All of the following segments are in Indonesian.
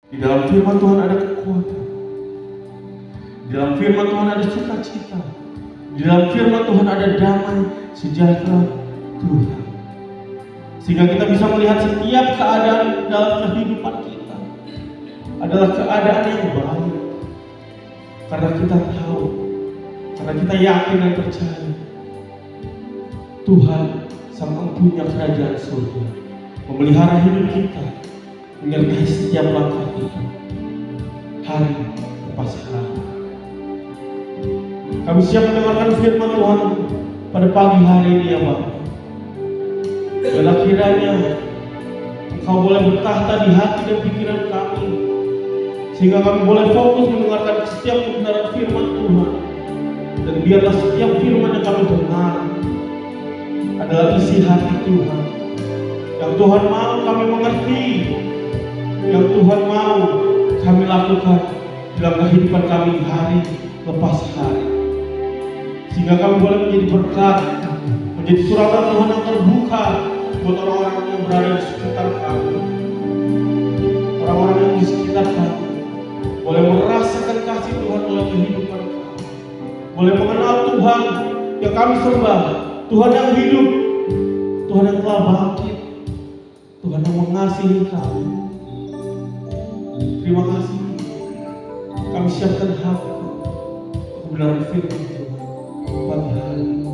Di dalam firman Tuhan ada kekuatan. Di dalam firman Tuhan ada sukacita. Di dalam firman Tuhan ada damai sejahtera Tuhan. Sehingga kita bisa melihat setiap keadaan dalam kehidupan kita adalah keadaan yang baik. Karena kita tahu, karena kita yakin dan percaya Tuhan Sang Empunya Kerajaan Surga memelihara hidup kita, menyertai setiap langkah kita, hari lepas hari. Kami siap mendengarkan firman Tuhan pada pagi hari ini ya Bapak. Dan kiranya Engkau boleh bertahta di hati dan pikiran kami, sehingga kami boleh fokus mendengarkan setiap kebenaran firman Tuhan. Dan biarlah setiap firman yang kami dengar adalah isi hati Tuhan, yang Tuhan mau kami mengerti, yang Tuhan mau kami lakukan dalam kehidupan kami hari lepas hari. Sehingga kami boleh menjadi berkat, menjadi suratan Tuhan yang terbuka buat orang-orang yang berada di sekitar kami. Orang-orang yang di sekitar kami boleh merasakan kasih Tuhan oleh kehidupan kami, boleh mengenal Tuhan yang kami sembah, Tuhan yang hidup, Tuhan yang telah bangkit, Tuhan yang mengasihi kami. Terima kasih. Kami siapkan hati kebenaran firman Tuhan pagi hari ini.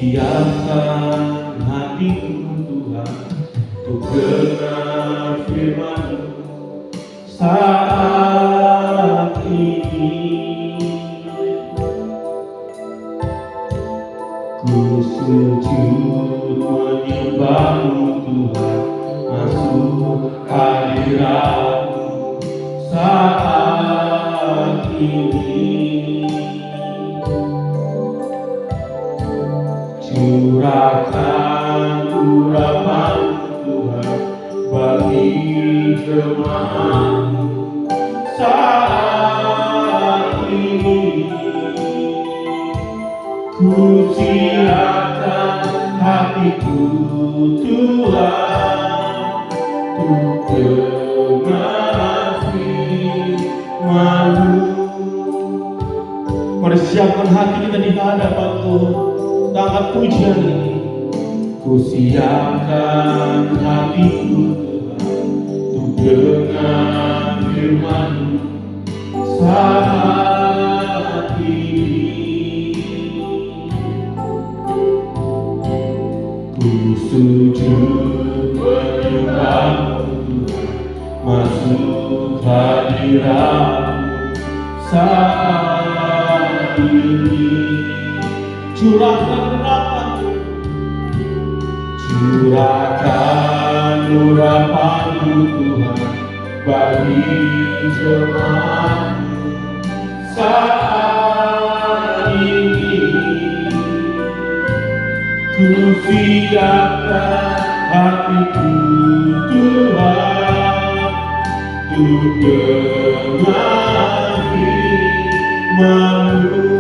Siapkan hatiku Tuhan untuk dengar firman-Mu saat ini. Ku sujud menyembah-Mu Tuhan, masuk hadirat-Mu saat ini. Curahkan urapan Tuhan bagi jemaat-Mu saat ini. Ku siapkan hatiku Tuhan untuk dengar firman-Mu. Mari siapkan hati kita di hadapan Tuhan. Angkat pujian ini. Ku siapkan hatiku Tuhan untuk dengar firman-Mu saat ini. Ku sujud menyembah-Mu Tuhan, masuk hadirat-Mu saat ini. Curahkan urapan-Mu Tuhan bagi jemaat-Mu saat ini. Ku siapkan hatiku Tuhan untuk dengar firman-Mu.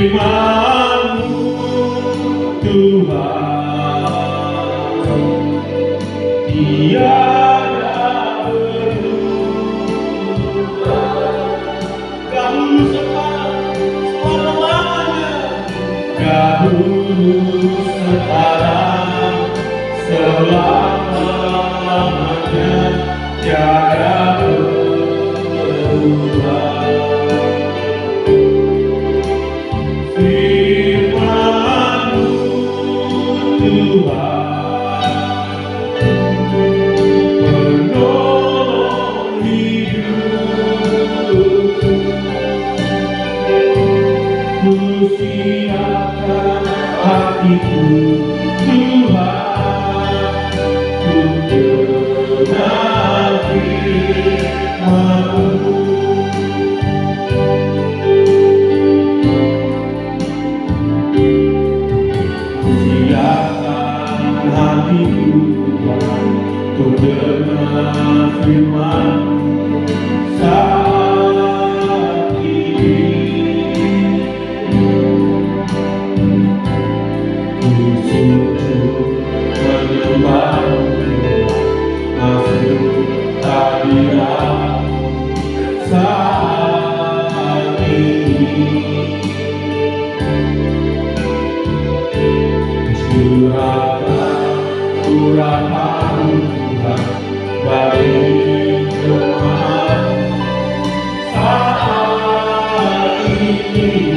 Firman-Mu Tuhan, tiada berubah, dahulu sekarang selama-lamanya, dahulu sekarang selama-lamanya, tiada berubah. hatiku untuk dengar firman saat ini. Ku sujud menyembah masuk hadirat saat ini. Curahkan urapan Tuhan bagi jemaat saat ini.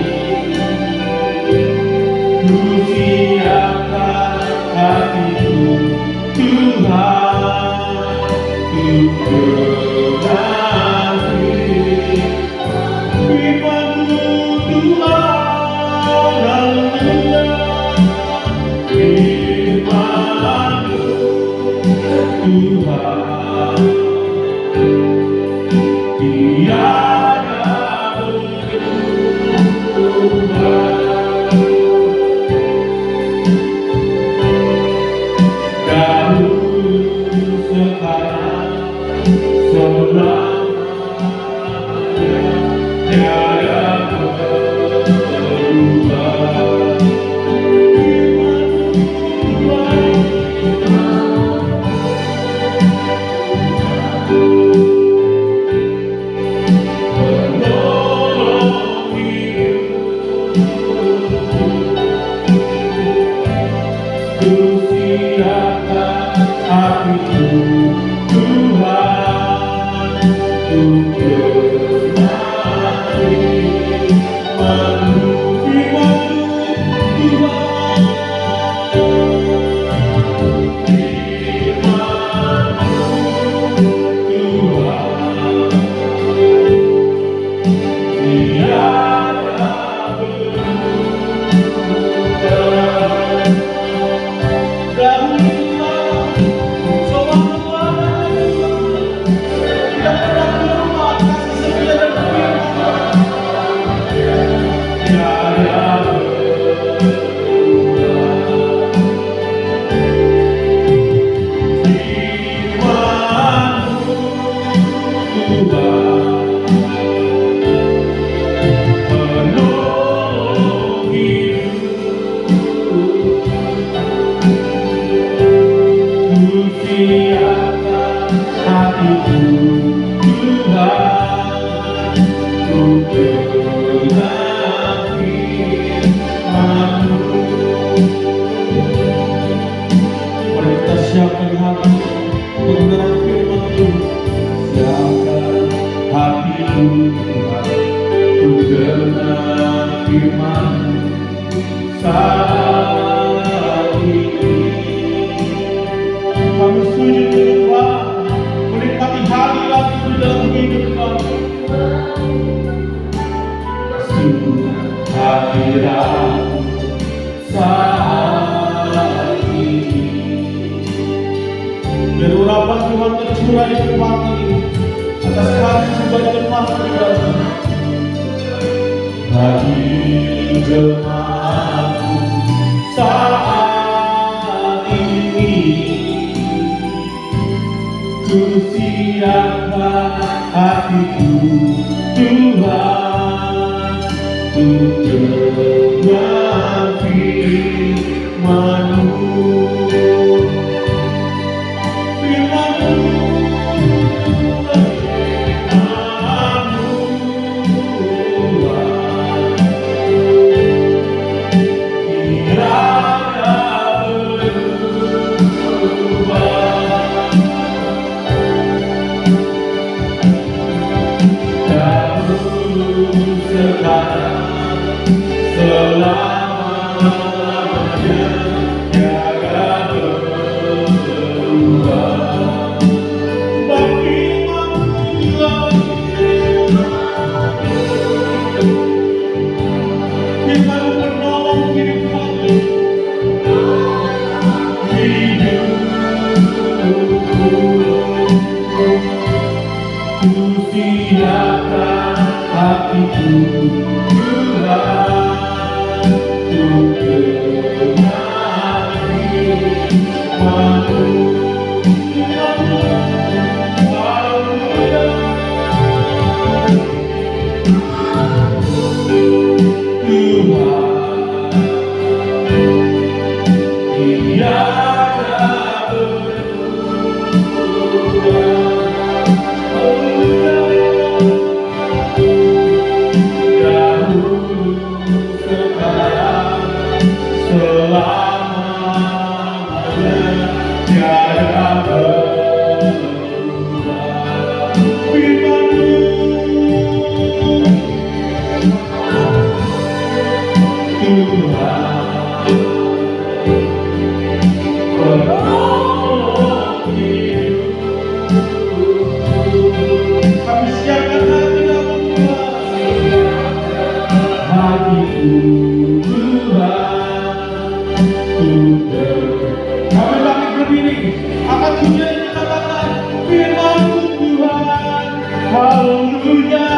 Ku siapkan hatiku Tuhan untuk menanti firman-Mu Tuhan. Haleluya. Firman-Mu Tuhan, tiada berubah. Dahulu, sekarang, selamanya, tiada berubah. Ku siapkan hatiku Tuhan untuk menanti firman-Mu Tuhan. Firman-Mu Tuhan, tiada berubah. Siapkan hatiku Tuhan untuk menanti firman-Mu. Mari kita siapkan hati untuk mendengar firman-Mu. Siapkan hatiku Tuhan untuk dengar firman-Mu saat ini. Kami sujud menyembah, menikmati hadirat-Mu di dalam hidup kami. Sungguh hadirat-Mu saat ini. Biar urapan Tuhan tercurah di tempat ini atas kami sebagai jemaat pribadi. Bagi jemaat-Mu saat ini, ku siapkan hatiku Tuhan untuk dengar firman-Mu. Firman-Mu, firman-Mu Tuhan, tiada berubah. Sekarang, selamanya, selamanya tiada berubah. Firman-Mu Tuhan, penolong hidupku. Kami siapkan hati kami Tuhan, hatiku Tuhan, kami bangkit berdiri, akan dunia menyatakan firman-Mu Tuhan, haleluya.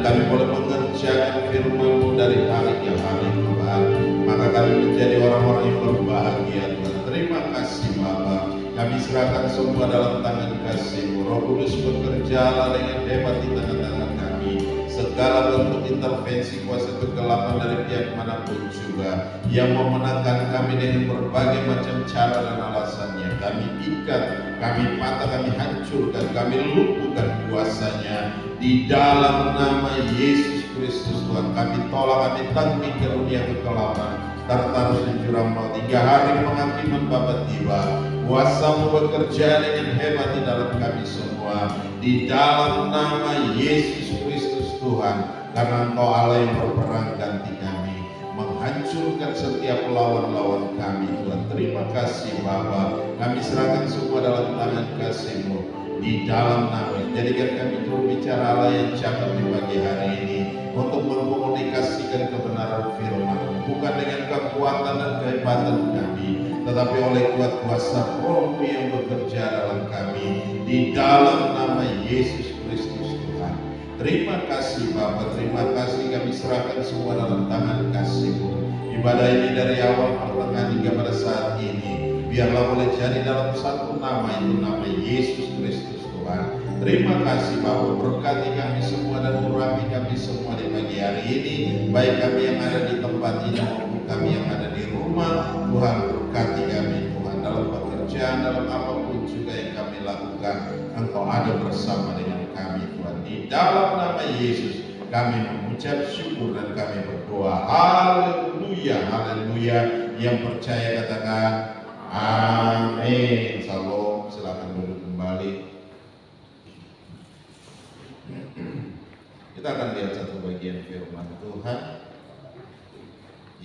kami boleh mengerjakan firman-Mu dari hari ke hari Tuhan, maka kami menjadi orang-orang yang berbahagia Tuhan. Terima kasih Bapa, kami serahkan semua dalam tangan kasih-Mu. Roh Kudus bekerjalah dengan hebat di tengah-tengah kami. Segala bentuk intervensi kuasa kegelapan dari pihak manapun juga yang memenangkan kami dengan berbagai macam cara dan alasannya, kami ikat, kami patah, kami hancurkan, kami lumpuhkan kuasanya di dalam nama Yesus Kristus Tuhan. Kami tolak, kami tangkis ke dunia kegelapan, Tartarus dan jurang maut. 3 hari penghakiman Bapa tiba, kuasa-Mu bekerja dengan hebat di dalam kami semua, di dalam nama Yesus Kristus Tuhan, karena Engkau Allah yang berperang ganti kami, menghancurkan setiap lawan-lawan kami Tuhan. Terima kasih Bapa, kami serahkan semua dalam tangan kasih-Mu di dalam nama. Jadikan kami juru bicara Allah yang cakap di pagi hari ini untuk mengkomunikasikan kebenaran firman, bukan dengan kekuatan dan kehebatan kami, tetapi oleh kuat kuasa Roh-Mu yang bekerja dalam kami, di dalam nama Yesus Kristus Tuhan. Terima kasih Bapa, terima kasih, kami serahkan semua dalam tangan kasih-Mu. Ibadah ini dari awal pertengahan hingga pada saat ini, biarlah boleh jadi dalam satu nama, itu nama Yesus Kristus Tuhan. Terima kasih Bapa, berkati kami semua dan urapi kami semua di pagi hari ini, baik kami yang ada di tempat ini maupun kami yang ada di rumah. Tuhan berkati kami Tuhan, dalam pekerjaan, dalam apapun juga yang kami lakukan, Engkau ada bersama dengan kami Tuhan. Di dalam nama Yesus kami mengucap syukur dan kami berdoa. Haleluya, haleluya. Yang percaya katakan amin. Shalom. Silakan duduk kembali. Kita akan lihat satu bagian firman Tuhan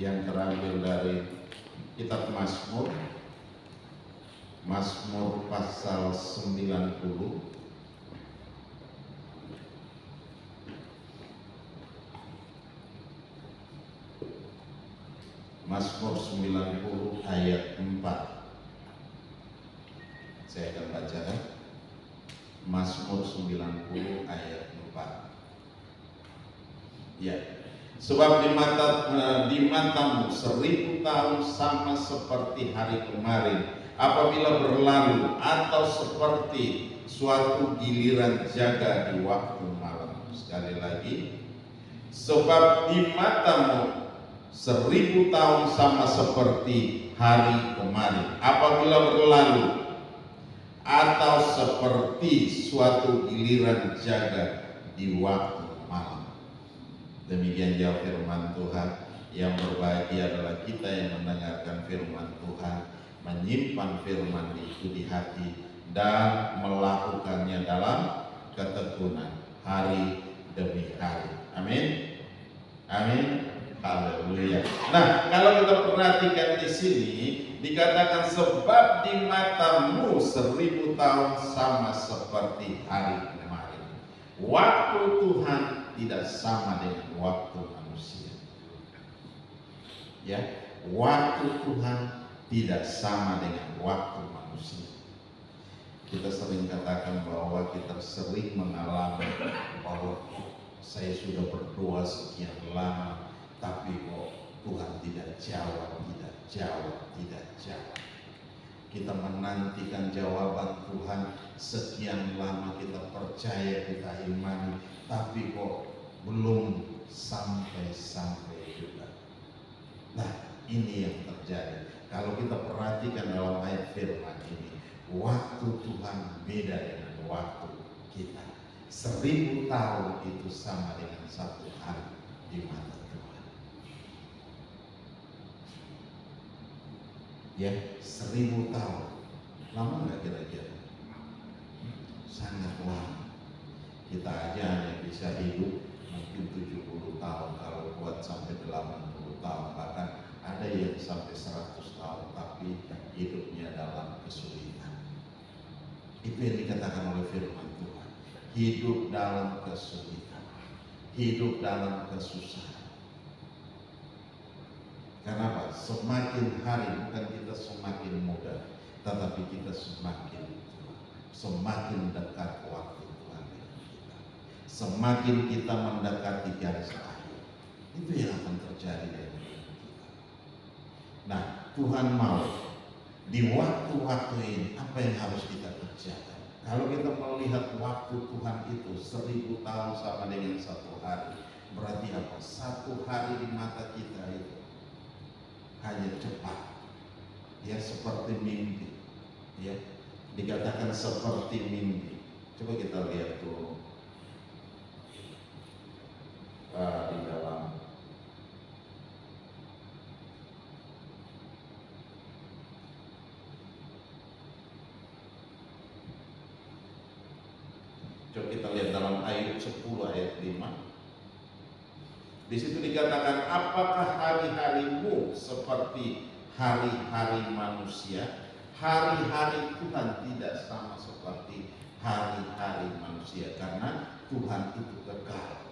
yang terambil dari kitab Mazmur, Mazmur pasal 90. Mazmur 90 ayat 4. Saya akan bacakan. Mazmur 90 ayat 4. Ya. Sebab di matamu 1000 tahun sama seperti hari kemarin apabila berlalu, atau seperti suatu giliran jaga di waktu malam. Sekali lagi, sebab di matamu 1000 tahun sama seperti hari kemarin apabila berlalu, atau seperti suatu giliran jaga di waktu malam. Demikian jauh firman Tuhan. Yang berbahagia adalah kita yang mendengarkan firman Tuhan, menyimpan firman itu di hati, dan melakukannya dalam ketekunan hari demi hari. Amin. Amin. Haleluya. Nah, kalau kita perhatikan di sini dikatakan sebab di matamu 1000 tahun sama seperti hari kemarin. Waktu Tuhan tidak sama dengan waktu manusia. Ya, waktu Tuhan tidak sama dengan waktu manusia. Kita sering katakan bahwa kita sering mengalami bahwa saya sudah berdoa sekian lama, tapi kok Tuhan tidak jawab, tidak jawab, tidak jawab. Kita menantikan jawaban Tuhan sekian lama, kita percaya, kita imani, tapi kok belum sampai juga. Nah, ini yang terjadi. Kalau kita perhatikan dalam ayat firman ini, waktu Tuhan beda dengan waktu kita. 1000 tahun itu sama dengan 1 hari di mata Tuhan. Ya, 1000 tahun. Lama nggak kira-kira? Sangat lama. Kita aja hanya bisa hidup mungkin 70 tahun, kalau kuat sampai 80 tahun, bahkan ada yang sampai 100 tahun, tapi hidupnya dalam kesulitan. Itu yang dikatakan oleh firman Tuhan. Hidup dalam kesulitan, hidup dalam kesusahan. Kenapa? Semakin hari bukan kita semakin muda, tetapi kita semakin dekat waktu Tuhan dengan kita. semakin kita mendekati garis akhir. Itu yang akan terjadi dalam hidup kita. Nah, Tuhan mau di waktu-waktu ini apa yang harus kita kerjakan? Kalau kita melihat waktu Tuhan itu 1000 tahun sama dengan 1 hari, berarti apa? 1 hari di mata kita itu hanya cepat, ya, seperti mimpi, ya, dikatakan seperti mimpi. Coba kita lihat tuh di dalam coba kita lihat dalam Ayub 10 ayat 5. Di situ dikatakan, apakah hari-harimu seperti hari-hari manusia? Hari-hari Tuhan tidak sama seperti hari-hari manusia, karena Tuhan itu kekal.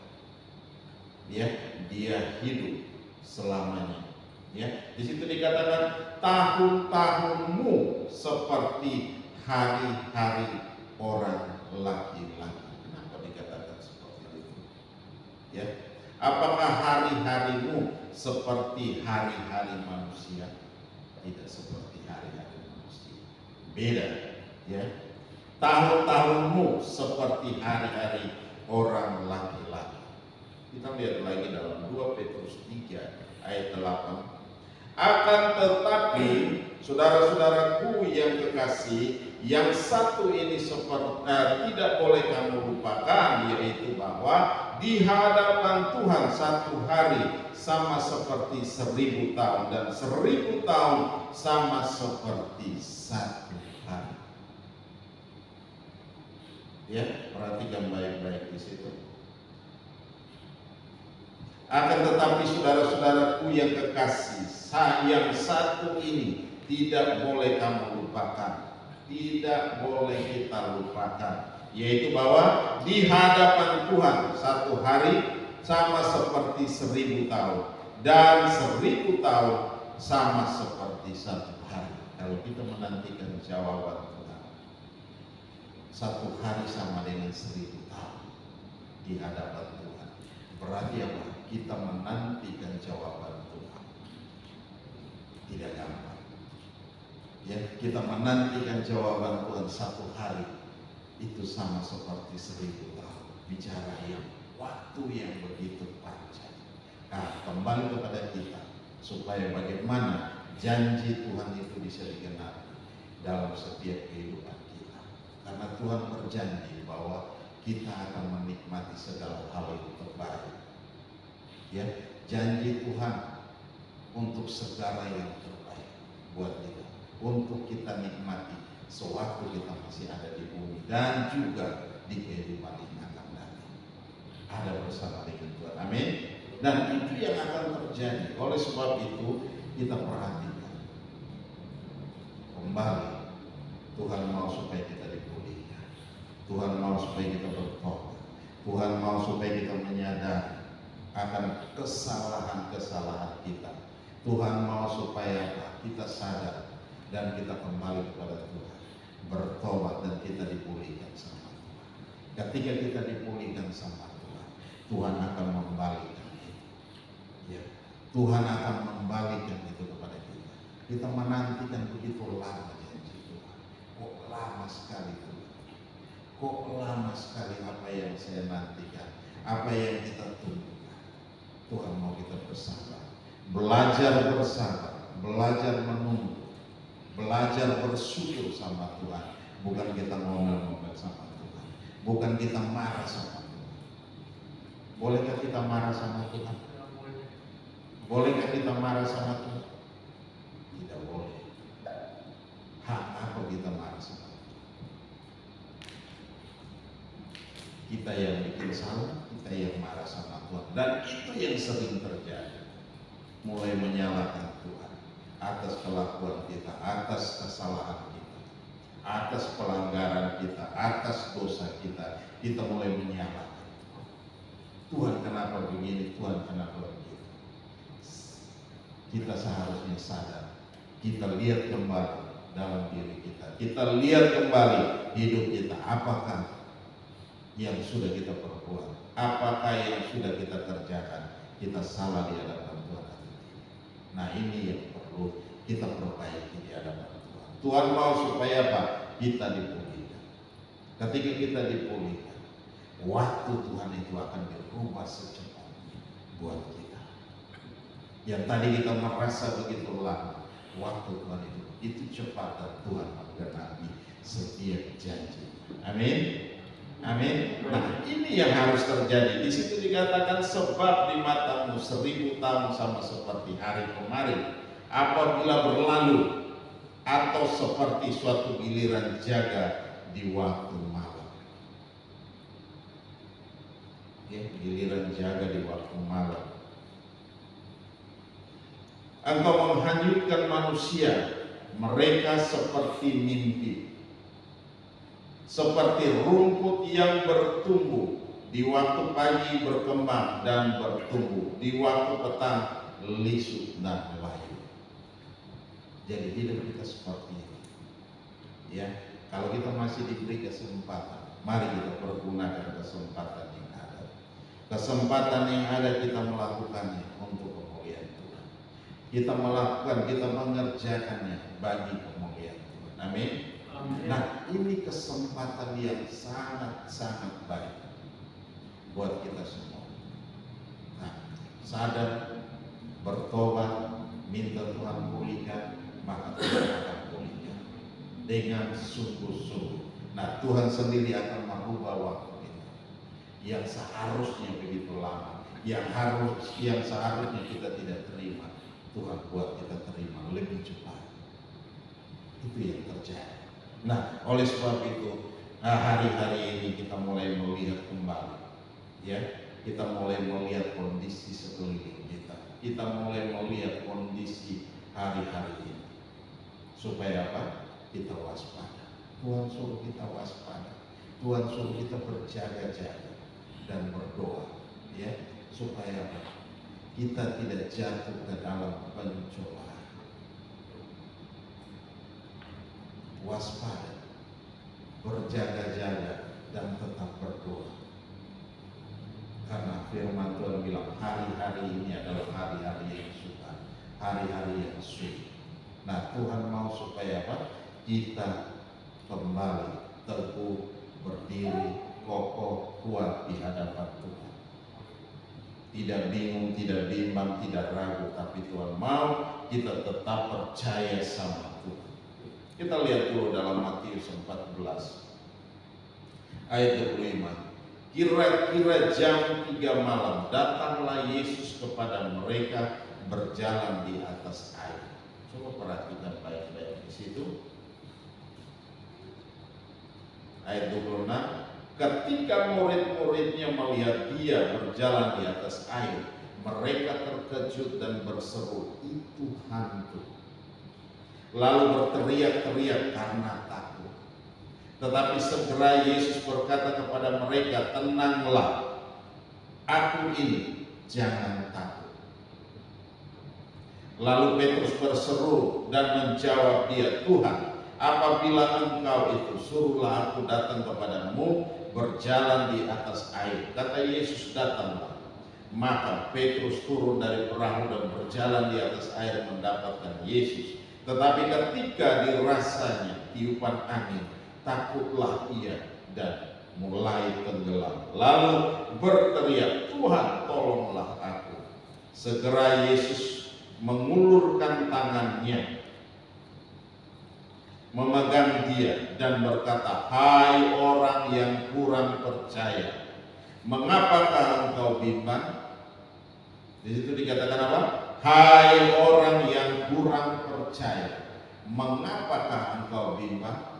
Ya, dia hidup selamanya. Ya, di situ dikatakan tahun-tahunmu seperti hari-hari orang laki-laki. Kenapa dikatakan seperti itu? Ya, apakah hari-harimu seperti hari-hari manusia? Tidak seperti hari-hari manusia. Beda, ya. Tahun-tahunmu seperti hari-hari orang laki-laki. Kita lihat lagi dalam 2 Petrus 3 ayat 8. Akan tetapi saudara-saudaraku yang kekasih, yang satu ini tidak boleh kamu lupakan, yaitu bahwa di hadapan Tuhan 1 hari sama seperti 1000 tahun, dan 1000 tahun sama seperti 1 hari. Ya, perhatikan baik-baik di situ. Akan tetapi saudara-saudaraku yang kekasih, yang satu ini tidak boleh kamu lupakan, tidak boleh kita lupakan, yaitu bahwa di hadapan Tuhan 1 hari sama seperti 1000 tahun, dan 1000 tahun sama seperti 1 hari. Kalau kita menantikan jawaban Tuhan, 1 hari sama dengan 1000 tahun di hadapan Tuhan. Berarti apa? Kita menantikan jawaban Tuhan tidak gampang. Ya, kita menantikan jawaban Tuhan 1 hari itu sama seperti 1000 tahun. Bicara yang waktu yang begitu panjang. Nah, kembali kepada kita supaya bagaimana janji Tuhan itu bisa digenapi dalam setiap kehidupan kita. Karena Tuhan berjanji bahwa kita akan menikmati segala hal yang terbaik. Ya, janji Tuhan untuk segala yang terbaik buat kita, untuk kita nikmati sewaktu kita masih ada di bumi dan juga di kehidupan yang akan datang. Ada bersama dengan Tuhan, amin. Dan itu yang akan terjadi. Oleh sebab itu kita perhatikan kembali, Tuhan mau supaya kita dipulihkan, Tuhan mau supaya kita bertobat, Tuhan mau supaya kita menyadari akan kesalahan-kesalahan kita. Tuhan mau supaya kita sadar dan kita kembali kepada Tuhan, bertobat, dan kita dipulihkan sama Tuhan. Ketika kita dipulihkan sama Tuhan, Tuhan akan membalikan itu. Ya, Tuhan akan membalikan itu kepada kita. Kita menantikan begitu lama janji Tuhan. Kok lama sekali Tuhan? Kok lama sekali apa yang saya nantikan? Apa yang kita tunggu? Tuhan mau kita bersabar, belajar bersabar, belajar menunggu, belajar bersyukur sama Tuhan. Bukan kita ngomel-ngomel sama Tuhan, bukan kita marah sama Tuhan. Bolehkah kita marah sama Tuhan? Bolehkah kita marah sama Tuhan? Tidak boleh. Hak apa kita marah sama Tuhan? Kita yang bikin salah, kita yang marah sama Tuhan. Dan itu yang sering terjadi. Mulai menyalahkan Tuhan atas kelakuan kita, atas kesalahan kita, atas pelanggaran kita, atas dosa kita. Kita mulai menyalahkan Tuhan, kenapa begini, Tuhan kenapa begitu. Kita seharusnya sadar. Kita lihat kembali dalam diri kita. Kita lihat kembali hidup kita. Apakah yang sudah kita perbuat? Apakah yang sudah kita kerjakan kita salah di hadapan Tuhan atau tidak? Nah, ini yang perlu kita perbaiki di hadapan Tuhan. Tuhan mau supaya apa? Kita dipulihkan. Ketika kita dipulihkan, waktu Tuhan itu akan berubah secepatnya buat kita. Yang tadi kita merasa begitu lama, waktu Tuhan itu cepat, dan Tuhan menggenapi setiap janji. Amin. Amin. Nah, ini yang harus terjadi. Di situ dikatakan, sebab di matamu 1000 tahun sama seperti hari kemarin, apabila berlalu, atau seperti suatu giliran jaga di waktu malam. Ya, giliran jaga di waktu malam. Engkau menghanyutkan manusia, mereka seperti mimpi, seperti rumput yang bertumbuh, di waktu pagi berkembang dan bertumbuh, di waktu petang lisut dan layu. Jadi hidup kita seperti ini. Ya, kalau kita masih diberi kesempatan, mari kita pergunakan kesempatan yang ada. Kesempatan yang ada kita melakukannya untuk kemuliaan Tuhan. Kita melakukan, kita mengerjakannya bagi kemuliaan Tuhan. Amin. Nah, ini kesempatan yang sangat-sangat baik buat kita semua. Nah, sadar, bertobat, minta Tuhan pulihkan, maka Tuhan akan pulihkan dengan sungguh-sungguh. Nah, Tuhan sendiri akan merubah waktu kita yang seharusnya begitu lama, yang seharusnya kita tidak terima, Tuhan buat kita terima lebih cepat. Itu yang terjadi. Nah, oleh sebab itu, hari-hari ini kita mulai melihat kembali, ya, kita mulai melihat kondisi sekeliling kita. Kita mulai melihat kondisi hari-hari ini, supaya apa? Kita waspada. Tuhan suruh kita waspada. Tuhan suruh kita berjaga-jaga dan berdoa, ya, supaya apa? Kita tidak jatuh ke dalam pencobaan. Waspada, berjaga-jaga, dan tetap berdoa. Karena firman Tuhan bilang hari-hari ini adalah hari-hari yang sukar, hari-hari yang sulit. Nah, Tuhan mau supaya apa? Kita kembali teguh, berdiri, kokoh, kuat di hadapan Tuhan. Tidak bingung, tidak bimbang, tidak ragu, tapi Tuhan mau kita tetap percaya sama Tuhan. Kita lihat dulu dalam Matius 14 ayat 25. Kira-kira jam 3 malam datanglah Yesus kepada mereka berjalan di atas air. Coba perhatikan baik-baik di situ. Ayat 26. Ketika murid-muridnya melihat dia berjalan di atas air, mereka terkejut dan berseru, "Itu hantu." Lalu berteriak-teriak karena takut. Tetapi segera Yesus berkata kepada mereka, "Tenanglah, aku ini, jangan takut." Lalu Petrus berseru dan menjawab dia, "Tuhan, apabila Engkau itu, suruhlah aku datang kepadamu berjalan di atas air." Kata Yesus, "Datanglah." Maka Petrus turun dari perahu dan berjalan di atas air mendapatkan Yesus. Tetapi ketika dirasanya tiupan angin, takutlah ia dan mulai tenggelam. Lalu berteriak, "Tuhan, tolonglah aku." Segera Yesus mengulurkan tangannya, memegang dia dan berkata, "Hai orang yang kurang percaya, mengapakah engkau bimbang?" Di situ dikatakan apa? Hai orang yang kurang percaya, mengapakah engkau bimbang?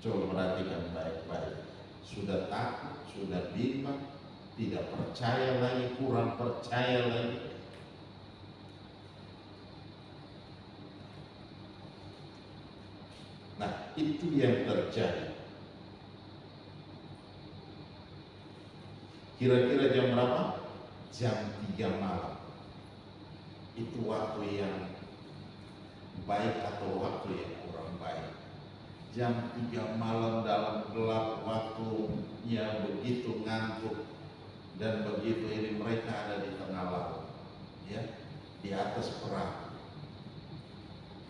Coba perhatikan baik-baik. Sudah takut, sudah bimbang, tidak percaya lagi, kurang percaya lagi. Nah, itu yang terjadi. Kira-kira jam berapa? Jam 3 malam. Itu waktu yang baik atau waktu yang kurang baik? jam 3 malam dalam gelap, waktunya begitu ngantuk dan begitu ini, mereka ada di tengah laut, ya, di atas perahu.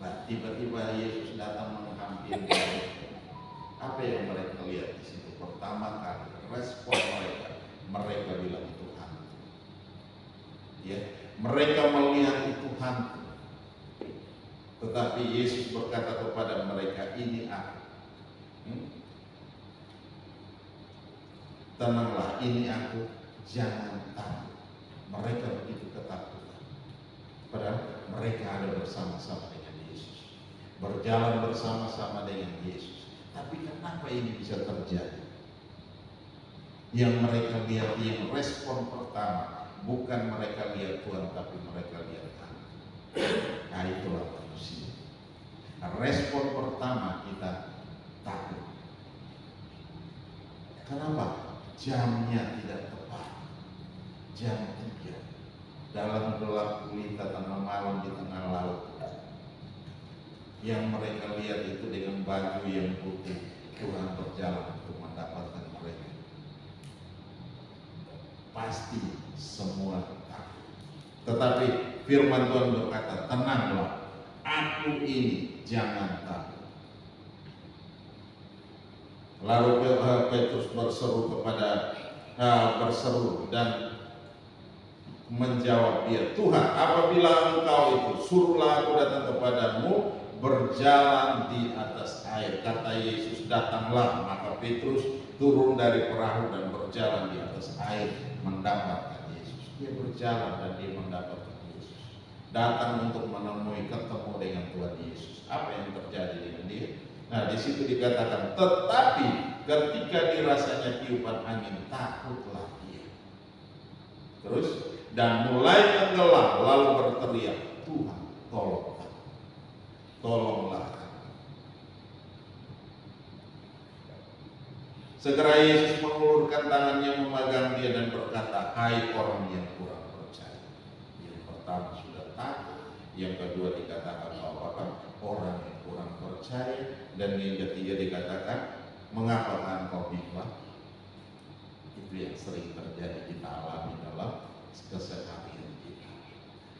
Nah, tiba-tiba Yesus datang menghampiri mereka. Apa yang mereka lihat di situ? Pertama kali respon mereka bilang itu hantu. Ya, mereka melihat itu hantu. Tetapi Yesus berkata kepada mereka, ini aku. Tenanglah, ini aku, jangan takut. Mereka begitu ketakutan. Padahal mereka ada bersama-sama dengan Yesus, berjalan bersama-sama dengan Yesus. Tapi kenapa ini bisa terjadi? Yang mereka lihat, yang respon pertama, bukan mereka lihat Tuhan, tapi mereka lihat hantu. Nah, itulah manusia. Respon pertama kita takut. Kenapa? Jamnya tidak tepat. Jam 3 dalam gelap gulita tengah malam di tengah laut. Yang mereka lihat itu dengan baju yang putih, Tuhan berjalan untuk mendapatkan mereka. Pasti semua takut. Tetapi firman Tuhan berkata, tenanglah, aku ini, jangan takut. Lalu Petrus berseru dan menjawab dia, Tuhan, apabila engkau itu, suruhlah aku datang kepadamu berjalan di atas air. Kata Yesus, datanglah. Maka Petrus turun dari perahu dan berjalan di atas air mendapatkan Yesus. Dia berjalan dan dia mendapatkan Yesus. Datang untuk menemui, ketemu dengan Tuhan Yesus. Apa yang terjadi dengan dia? Nah, di situ dikatakan, tetapi ketika dirasanya tiupan angin, takutlah dia. Terus, dan mulai tenggelam, lalu berteriak, Tuhan, tolonglah, tolonglah. Segera Yesus mengulurkan tangannya, memegang dia dan berkata, hai orang yang kurang percaya. Yang pertama sudah takut, yang kedua dikatakan bahwa orang yang kurang percaya, dan yang ketiga dikatakan, mengapa engkau bimbang? Itu yang sering terjadi, kita alami dalam keseharian kita.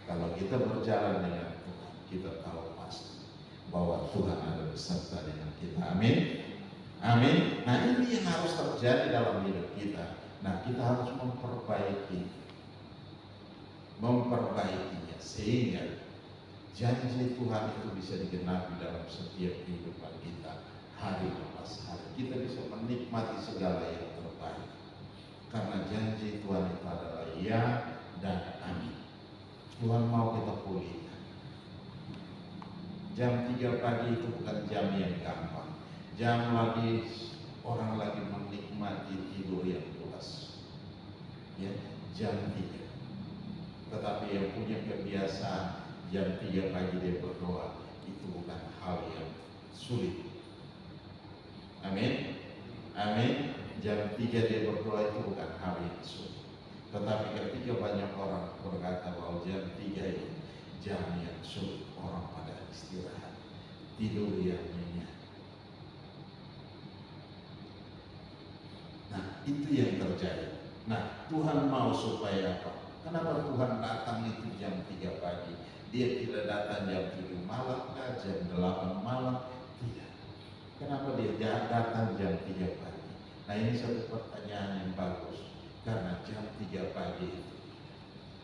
Kalau kita berjalan dengan Tuhan, kita tahu pasti bahwa Tuhan ada beserta dengan kita. Amin. Amin. Nah, ini yang harus terjadi dalam hidup kita. Nah, kita harus memperbaikinya sehingga janji Tuhan itu bisa digenapi dalam setiap kehidupan kita hari lepas hari. Kita bisa menikmati segala yang terbaik karena janji Tuhan itu adalah ya dan amin. Tuhan mau kita pulihkan. Jam 3 pagi itu bukan jam yang gampang. Jam orang lagi menikmati tidur yang puas. Ya, jam 3. Tetapi yang punya kebiasaan jam 3 pagi dia berdoa, itu bukan hal yang sulit. Amin. Amin. Jam 3 dia berdoa itu bukan hal yang sulit. Tetapi ketika banyak orang berkata bahwa jam 3 itu jam yang sulit, orang pada istirahat, tidur yang nyenyak. Nah, itu yang terjadi. Nah, Tuhan mau supaya apa? Kenapa Tuhan datang itu jam 3 pagi? Dia tidak datang jam 7 malam, jam 8 malam, tidak. Kenapa dia datang jam 3 pagi? Nah, ini satu pertanyaan yang bagus. Karena jam 3 pagi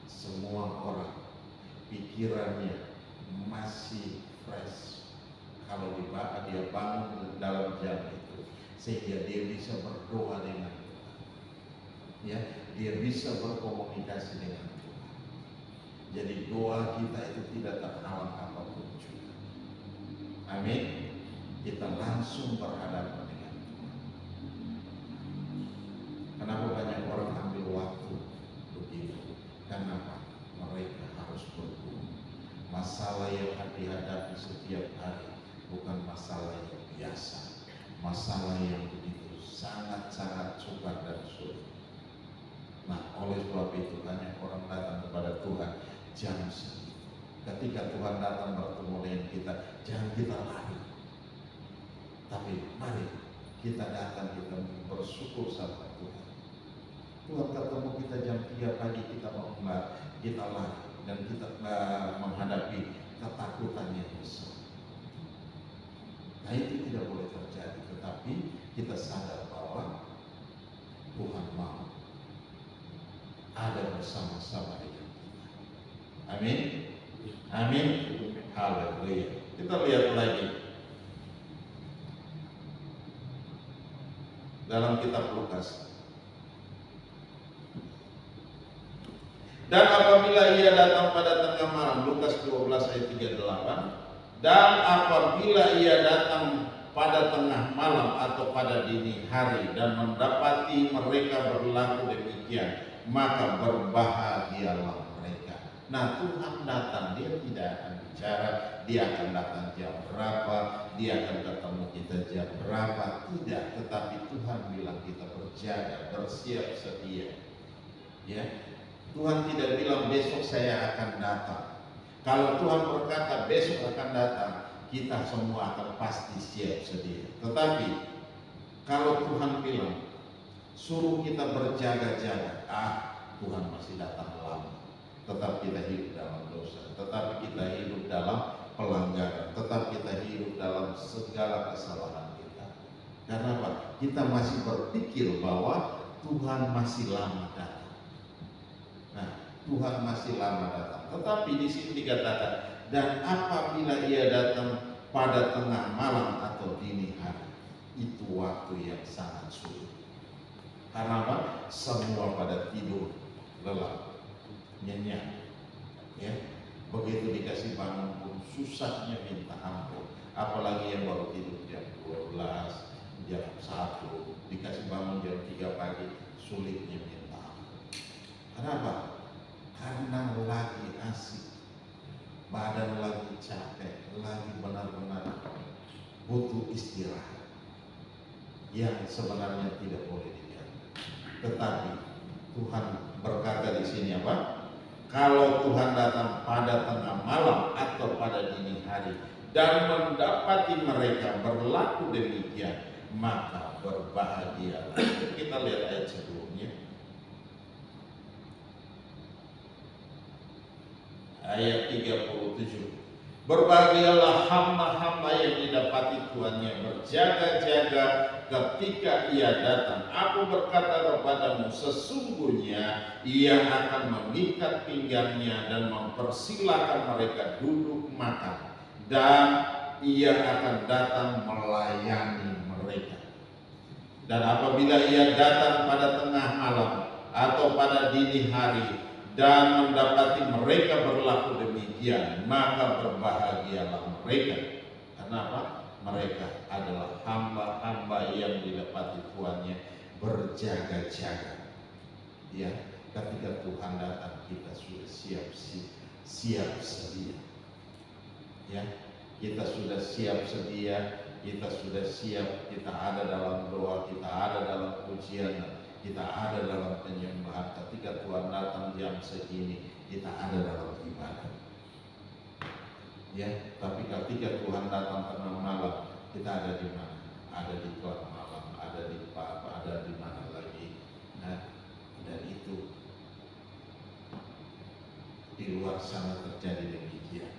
semua orang pikirannya masih fresh. Kalau dia bangun dalam jam itu, sehingga dia bisa berdoa dengan Tuhan. Ya, dia bisa berkomunikasi dengan Tuhan. Jadi doa kita itu tidak terhalang apapun juga. Amin. Kita langsung berhadapan dengan Tuhan. Kenapa banyak orang ambil waktu begitu? Kenapa? Mereka harus bergumul. Masalah yang dihadapi setiap hari bukan masalah yang biasa. Masalah yang begitu sangat-sangat sukar dan sulit. Nah, oleh sebab itu banyak orang datang kepada Tuhan jam segitu. Ketika Tuhan datang bertemu dengan kita, jangan kita lari. Tapi mari kita datang, kita bersyukur sama Tuhan. Tuhan ketemu kita jam 3 pagi, kita mau kita lari dan kita menghadapi ketakutan yang besar. Nah itu tidak boleh terjadi, tetapi kita sadar bahwa Tuhan mau ada bersama-sama dengan kita. Amin. Amin. Haleluya. Kita lihat lagi dalam kitab Lukas. Dan apabila ia datang pada tengah malam, Lukas 12 ayat 38. Dan apabila ia datang pada tengah malam atau pada dini hari dan mendapati mereka berlaku demikian, maka berbahagialah mereka. Nah, Tuhan datang, dia tidak akan bicara dia akan datang jam berapa, dia akan ketemu kita jam berapa, tidak. Tetapi Tuhan bilang kita berjaga, bersiap sedia. Ya, Tuhan tidak bilang besok saya akan datang. Kalau Tuhan berkata besok akan datang, kita semua akan pasti siap sedia. Tetapi kalau Tuhan bilang suruh kita berjaga-jaga, Tuhan masih datang lama. Tetap kita hidup dalam dosa, tetap kita hidup dalam pelanggaran, tetap kita hidup dalam segala kesalahan kita. Karena apa? Kita masih berpikir bahwa Tuhan masih lama datang. Nah, Tuhan masih lama datang. Tetapi di sini dikatakan, dan apabila ia datang pada tengah malam atau dini hari, itu waktu yang sangat sulit. Karena apa? Semua pada tidur, lelah, nyenyak. Ya, begitu dikasih bangun pun susahnya minta ampun. Apalagi yang baru tidur jam 12, jam 1, dikasih bangun jam 3 pagi, sulitnya minta ampun. Kenapa? Karena lagi asik, badan lagi capek, lagi benar-benar butuh istirahat yang sebenarnya tidak boleh dibiarkan. Tetapi Tuhan berkata di sini apa? Kalau Tuhan datang pada tengah malam atau pada dini hari dan mendapati mereka berlaku demikian, maka berbahagialah. Kita lihat ayat sebelumnya. Ayat 37. Berbahagialah hamba-hamba yang didapati tuannya berjaga-jaga ketika ia datang. Aku berkata kepadamu, sesungguhnya ia akan mengikat pinggangnya dan mempersilahkan mereka duduk makan, dan ia akan datang melayani mereka. Dan apabila ia datang pada tengah malam atau pada dini hari dan mendapati mereka berlaku demikian, maka berbahagialah mereka. Kenapa? Mereka adalah hamba-hamba yang didapati tuannya berjaga-jaga. Ya, ketika Tuhan datang kita sudah siap sedia. Ya, kita sudah siap sedia, kita sudah siap, kita ada dalam doa, kita ada dalam pujian, kita ada dalam penyembahan. Ketika Tuhan datang jam segini, kita ada dalam ibadah. Ya, tapi ketika Tuhan datang tengah malam, kita ada di mana? Ada di Tuhan malam, ada di Papa, ada di mana lagi? Nah, dan itu di luar sana terjadi demikian.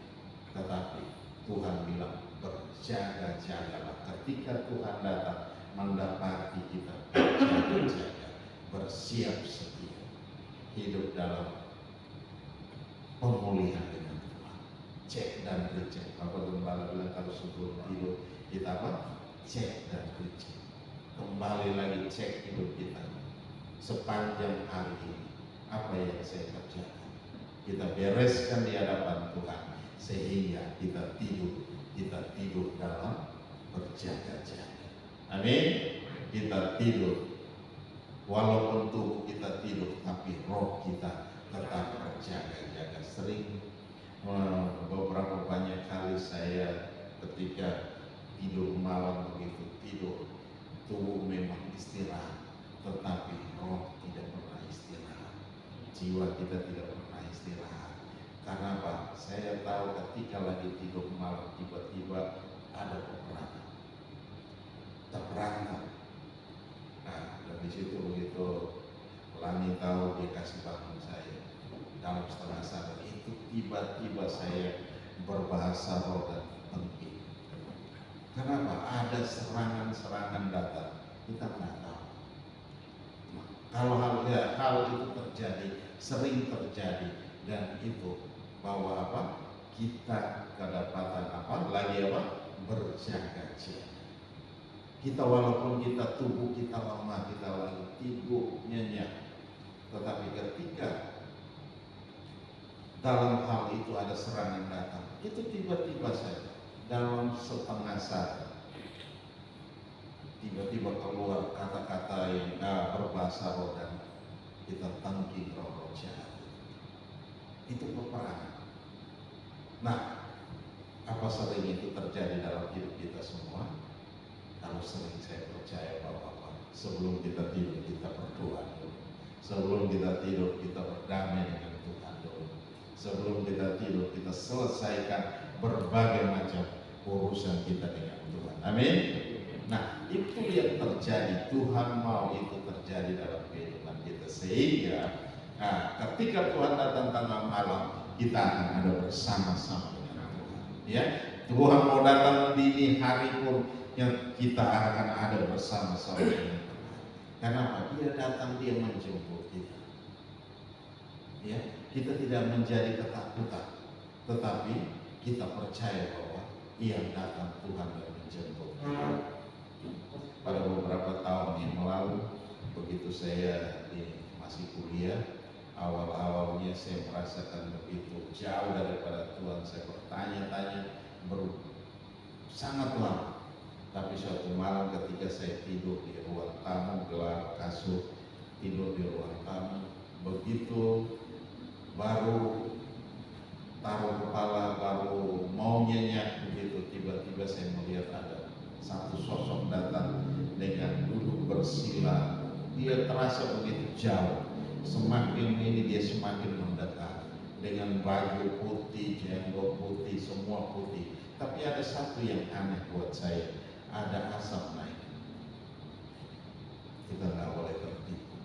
Tetapi Tuhan bilang berjaga-jagalah. Ketika Tuhan datang mendapati kita berjaga-jaga, bersiap sedia, hidup dalam pemulihan dengan Tuhan. Cek dan recek. Bapak Gembala bilang kalau sebelum tidur kita apa? Cek dan recek. Kembali lagi cek hidup kita sepanjang hari ini. Apa yang saya kerjakan? Kita bereskan di hadapan Tuhan sehingga kita tidur dalam berjaga-jaga. Amin. Kita tidur. Walaupun tubuh kita tidur, tapi roh kita tetap berjaga-jaga. Sering beberapa banyak kali saya ketika tidur malam begitu tidur, tubuh memang istirahat, tetapi roh tidak pernah istirahat. Jiwa kita tidak pernah istirahat. Karena apa? Saya tahu ketika lagi tidur malam tiba-tiba ada peperangan. berantem. Nah, dari situ begitu Lani tahu dia kasih bangun saya dalam setengah sadar itu, tiba-tiba saya berbahasa roh dan penting. Kenapa? Ada serangan-serangan datang, kita nggak tahu. Nah, kalau hal itu terjadi, sering terjadi, dan itu bahwa apa? Kita kedapatan berjaga-jaga. Kita walaupun kita tubuh kita lemah, kita lagi tidur nyenyak, tetapi ketika dalam hal itu ada serangan datang, itu tiba-tiba saja dalam setengah sadar tiba-tiba keluar kata-kata yang berbahasa roh dan kita tangkis roh jahat. Itu peperangan. Nah, apa sering itu terjadi dalam hidup kita semua? Kalau sering, saya percaya bahwa sebelum kita tidur kita berdoa dulu. Sebelum kita tidur kita berdamai dengan Tuhan dulu. Sebelum kita tidur kita selesaikan berbagai macam urusan kita dengan Tuhan. Amin. Nah, itu yang terjadi. Tuhan mau itu terjadi dalam kehidupan kita, sehingga ketika Tuhan datang tengah malam, kita akan ada bersama-sama dengan Tuhan. Ya, Tuhan mau datang dini hari pun, yang kita akan ada bersama-sama dengan Tuhan. Kenapa? Dia datang, dia menjemput kita. Ya, kita tidak menjadi ketakutan, tetapi kita percaya bahwa Ia datang, Tuhan yang menjemput kita. Pada beberapa tahun yang lalu, begitu saya masih kuliah, awal-awalnya saya merasakan begitu jauh daripada Tuhan. Saya bertanya-tanya sangat lama. Tapi suatu malam ketika saya tidur di ruang tamu, gelap kasur, tidur di ruang tamu, begitu baru taruh kepala, baru mau nyenyak, begitu tiba-tiba saya melihat ada satu sosok datang dengan duduk bersila. Dia terasa begitu jauh, semakin ini dia semakin mendekat, dengan baju putih, jenggot putih, semua putih. Tapi ada satu yang aneh buat saya, ada asap naik. Kita nggak boleh tertipu.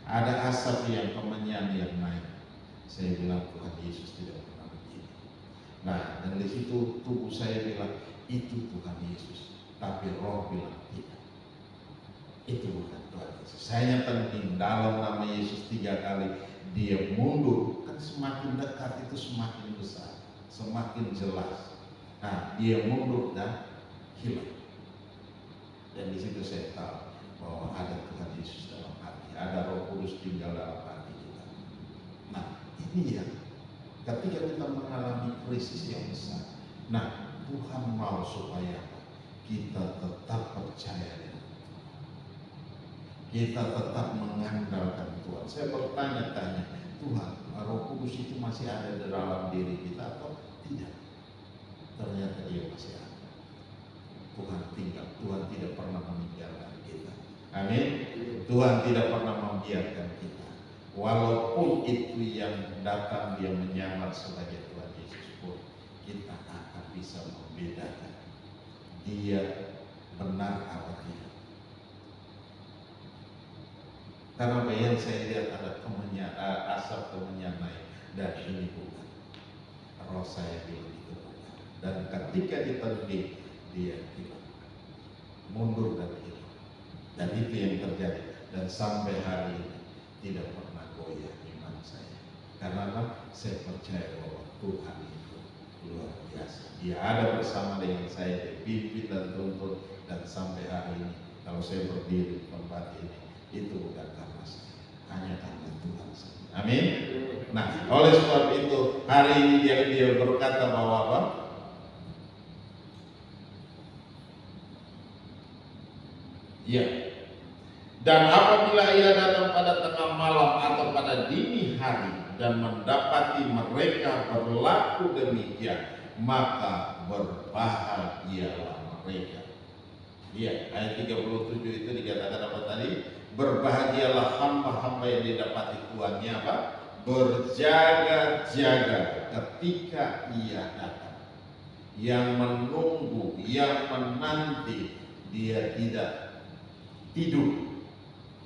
Ada asap yang kemenyan yang naik. Saya bilang Tuhan Yesus tidak pernah begini. Nah, dan di situ tubuh saya bilang itu Tuhan Yesus, tapi roh bilang tidak. Itu bukan Tuhan Yesus. Saya nyatakan dalam nama Yesus 3 kali, dia mundur. Kan semakin dekat itu semakin besar, semakin jelas. Nah, dia mundur dan hilang. Dan di situ saya tahu bahwa ada Tuhan Yesus dalam hati, ada Roh Kudus tinggal dalam hati kita. Nah, ini ya, ketika kita mengalami krisis yang besar, nah Tuhan mau supaya kita tetap percaya dengan Tuhan, kita tetap mengandalkan Tuhan. Saya bertanya-tanya, Tuhan, Roh Kudus itu masih ada di dalam diri kita atau tidak? Ternyata dia masih ada. Tuhan tinggal, Tuhan tidak pernah meninggalkan kita. Amin. Tuhan tidak pernah membiarkan kita. Walaupun itu yang datang dia menyamar sebagai Tuhan Yesus pun, kita akan bisa membedakan dia benar apa tidak. Karena yang saya lihat ada asap kemenyan naik, dan ini bukan. Roh saya bilang itu bukan. Dan ketika diterbit, dia hilang, mundur dan hilang. Dan itu yang terjadi. Dan sampai hari ini tidak pernah goyah iman saya. Karena apa? Saya percaya bahwa Tuhan itu luar biasa. Dia ada bersama dengan saya, dipimpin dan tuntun. Dan sampai hari ini, kalau saya berdiri di tempat ini, itu bukan karena saya, hanya karena Tuhan saja. Amin. Nah, oleh sebab itu hari ini dia berkata bahwa apa? Ya. Dan apabila ia datang pada tengah malam atau pada dini hari dan mendapati mereka berlaku demikian, maka berbahagialah mereka. Ya, ayat 37 itu dikatakan apa tadi? Berbahagialah hamba-hamba yang didapati tuannya apa? Berjaga-jaga ketika ia datang. Yang menunggu, yang menanti dia tidak tidur,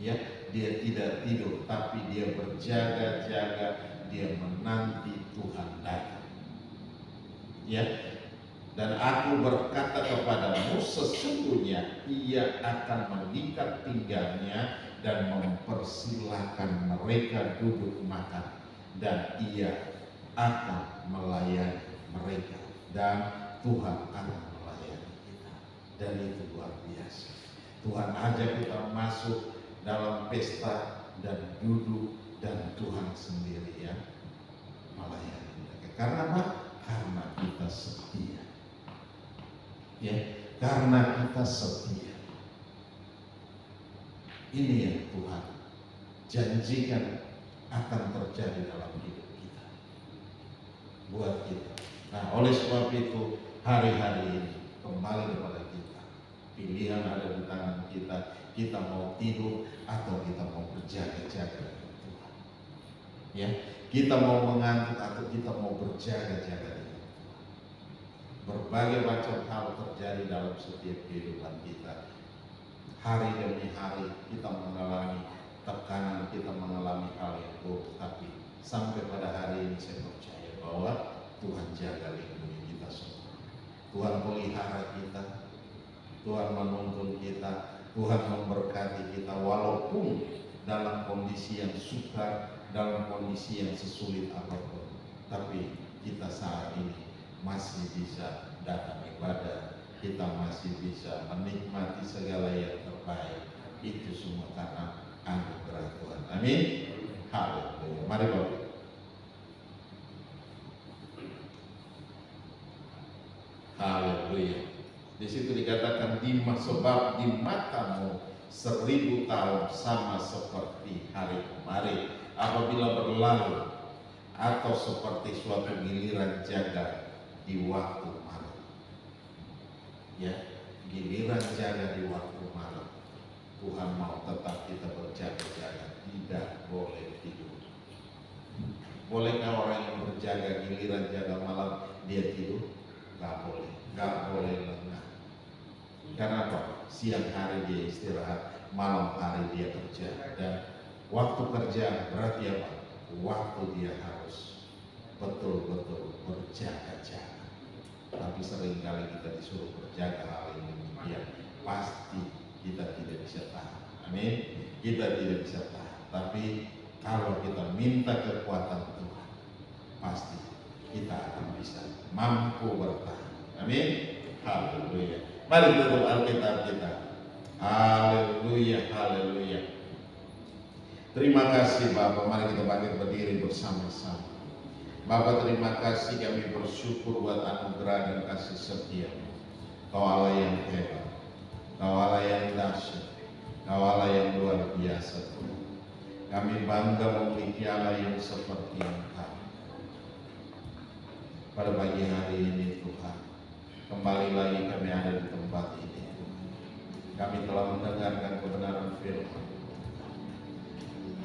ya, dia tidak tidur, tapi dia berjaga-jaga, dia menanti Tuhan datang. Ya, dan aku berkata kepadamu, sesungguhnya ia akan mengikat pinggangnya dan mempersilahkan mereka duduk makan, dan ia akan melayani mereka, dan Tuhan akan melayani kita. Dan itu luar biasa. Tuhan ajak kita masuk dalam pesta dan duduk, dan Tuhan sendiri yang melayani mereka. Karena apa? Karena kita setia. Ya, karena kita setia. Ini yang Tuhan janjikan akan terjadi dalam hidup kita, buat kita. Nah, oleh sebab itu hari-hari ini kembali kepada kita. Pilihan ada di tangan kita. Kita mau tidur atau kita mau berjaga-jaga dengan Tuhan. Ya, kita mau mengantuk atau kita mau berjaga-jaga dengan Tuhan. Berbagai macam hal terjadi dalam setiap kehidupan kita. Hari demi hari kita mengalami tekanan, kita mengalami hal yang buruk, tapi sampai pada hari ini saya percaya bahwa Tuhan jaga lindungi kita semua. Tuhan pelihara kita, Tuhan menuntun kita, Tuhan memberkati kita walaupun dalam kondisi yang sukar, dalam kondisi yang sesulit apapun. Tapi kita saat ini masih bisa datang ibadah, kita masih bisa menikmati segala yang terbaik. Itu semua karena anugerah Tuhan. Amin. Haleluya. Mari Bapak. Haleluya. Di situ dikatakan sebab di matamu 1000 tahun sama seperti hari kemarin apabila berlalu, atau seperti suatu giliran jaga di waktu malam. Ya, giliran jaga di waktu malam. Tuhan mau tetap kita berjaga-jaga, tidak boleh tidur. Bolehkah orang yang berjaga giliran jaga malam dia tidur? Gak boleh, gak boleh lengah. Karena apa? Siang hari dia istirahat, malam hari dia kerja. Dan waktu kerja berarti apa? Waktu dia harus betul-betul berjaga-jaga. Tapi seringkali kita disuruh berjaga hal ini demikian, pasti kita tidak bisa tahan. Amin. Kita tidak bisa tahan. Tapi kalau kita minta kekuatan Tuhan, pasti kita akan bisa mampu bertahan. Amin. Haleluya. Mari tutup Alkitab kita. Haleluya, haleluya. Terima kasih Bapak. Mari kita bangkit berdiri bersama-sama. Bapak, terima kasih, kami bersyukur buat anugerah dan kasih setia. Kau Allah yang hebat, Kau Allah yang dahsyat, Kau Allah yang luar biasa Tuhan. Kami bangga memiliki Allah yang seperti Engkau. Pada pagi hari ini Tuhan, kembali lagi kami ada di tempat ini Tuhan. Kami telah mendengarkan kebenaran firman.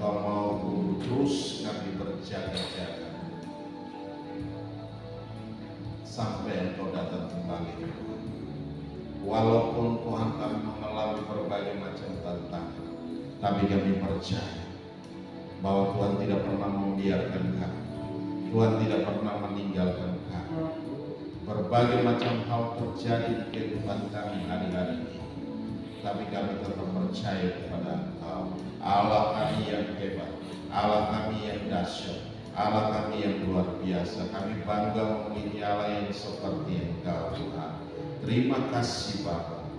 Kau mau terus kami berjaga-jaga sampai Engkau datang kembali Tuhan. Walaupun Tuhan kami mengalami berbagai macam tantangan, tapi kami percaya bahwa Tuhan tidak pernah membiarkan kami. Tuhan tidak pernah meninggalkan kami. Berbagai macam hal terjadi di kehidupan kami hari-hari ini, tapi kami tetap percaya kepada Engkau, Allah kami yang hebat, Allah kami yang dahsyat, Allah kami yang luar biasa. Kami bangga memiliki Allah yang seperti Engkau Tuhan. Terima kasih Bapak,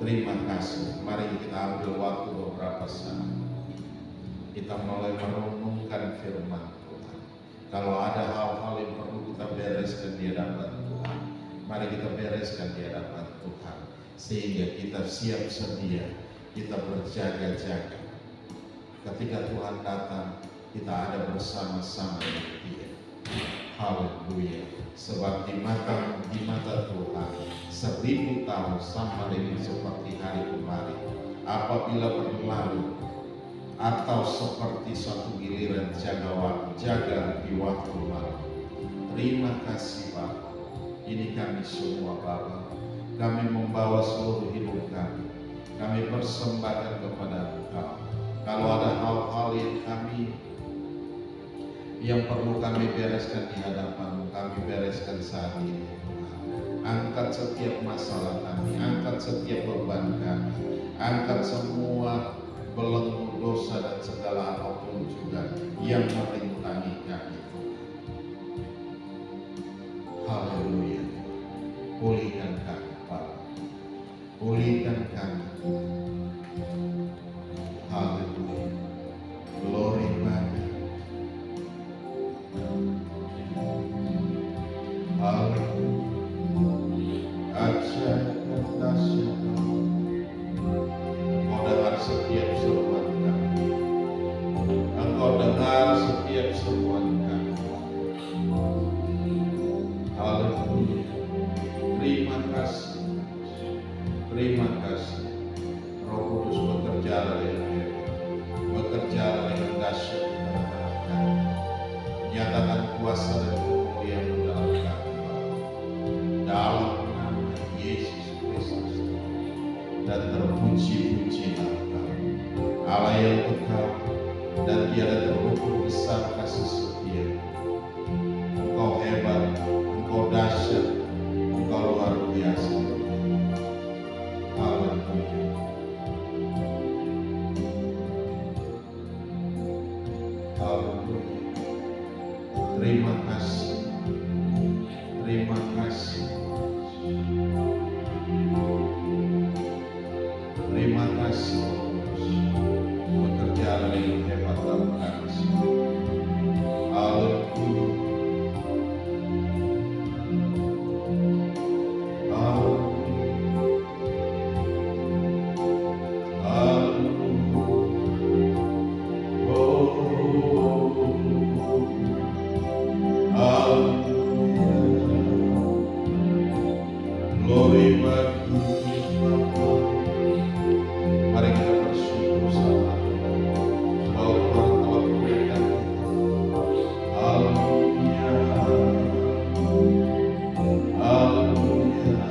terima kasih. Mari kita ambil waktu beberapa saat, kita mulai merenungkan firman Tuhan. Kalau ada hal-hal yang perlu kita bereskan di hadapan Tuhan, mari kita bereskan di hadapan Tuhan, sehingga kita siap sedia, kita berjaga-jaga. Ketika Tuhan datang, kita ada bersama-sama dengan Dia. Haleluya. Sebab di mata Tuhan 1000 tahun sama dengan seperti hari kemarin apabila berlalu, atau seperti suatu giliran jaga di waktu malam. Terima kasih Bapak. Ini kami semua Bapak, kami membawa seluruh hidup kami persembahkan kepada Engkau. Kalau ada hal-hal yang perlu kami bereskan di hadapan-Mu, kami bereskan saat ini. Angkat setiap masalah kami, angkat setiap beban kami, angkat semua belenggu dosa dan segala apapun juga yang merintangi kami. Haleluya. Pulihkan kami, Bapa. Pulihkan kami. Haleluya. Glory bagi. Haleluya. Ajaib dan dahsyat Engkau dengar setiap seruan kami. Engkau dengar setiap seruan kami. Haleluya. Terima kasih. Terima kasih. Roh Kudus bekerja dengan hebat, bekerja dengan dahsyat di tengah-tengah kami. Nyatakan kuasa dan kemuliaan dalam kami, dalam nama Yesus Kristus. Dan terpuji-pujilah Engkau, Allah yang kekal dan tiada terukur besar kasih setia. Engkau hebat, Engkau dahsyat, Engkau luar biasa. Haleluya. Haleluya. Terima kasih. Terima kasih. Terima kasih. Bekerja dengan hebat dalam kami semua. Haleluya. Glory bagi Bapa. Mari kita bersyukur sama bahwa Tuhan telah memberikan kita. Haleluya. Haleluya.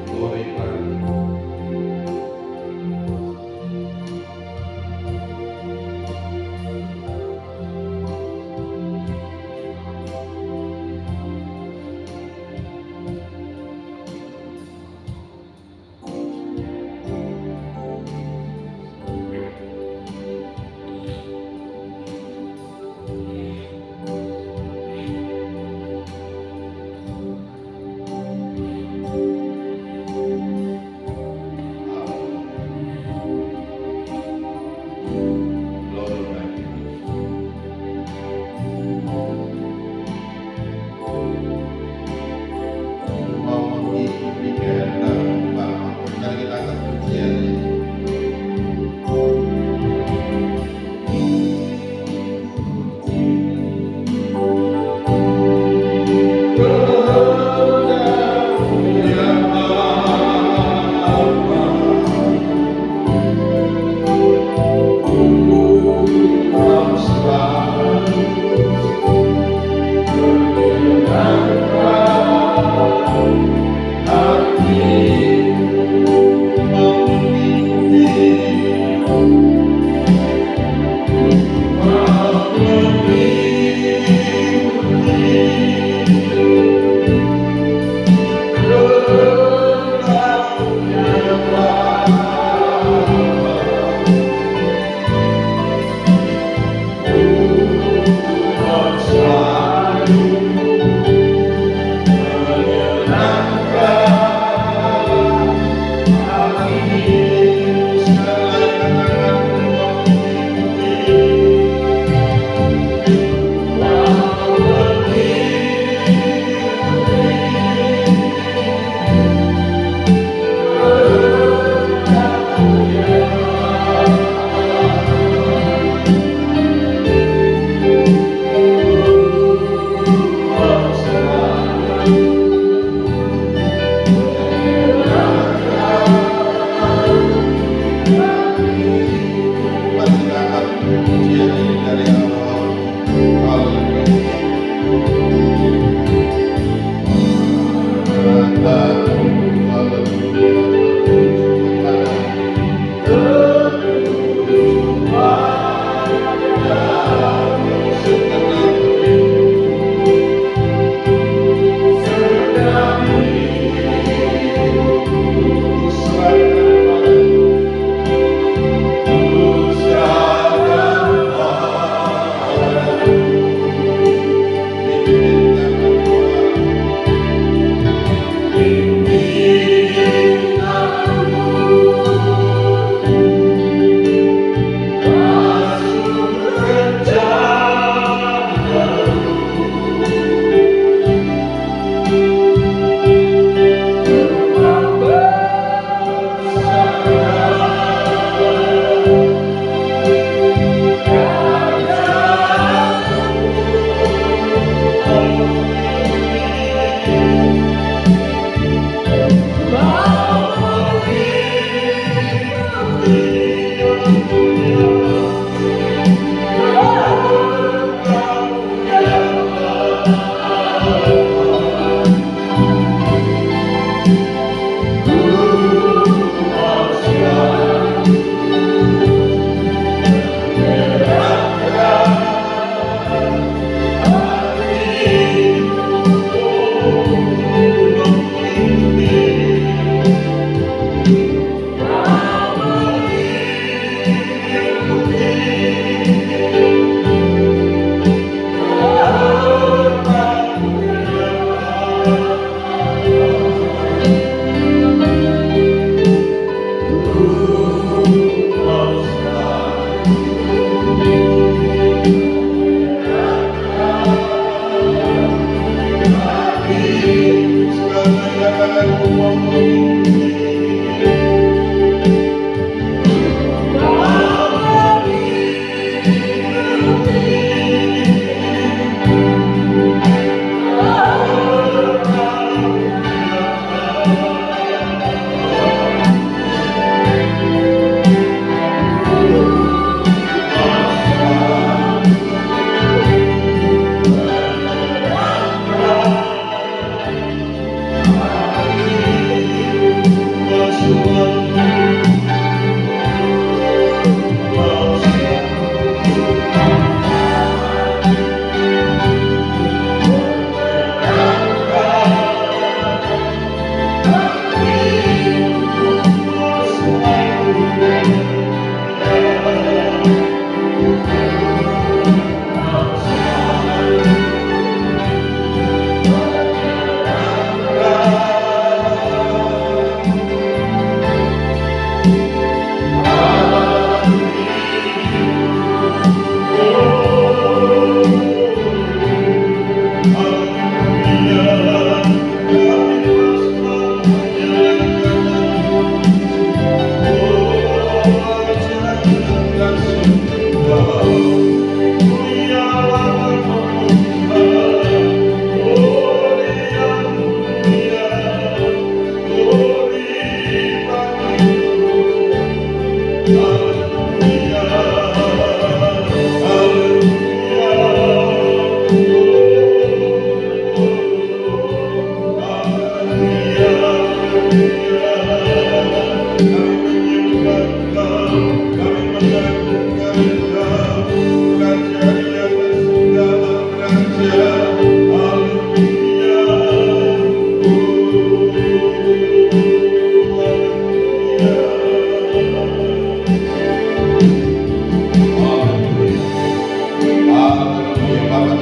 Glory bagi. Glory bagi. Mau mengikuti kehendak Bapa. Mari kita akan pujian ini.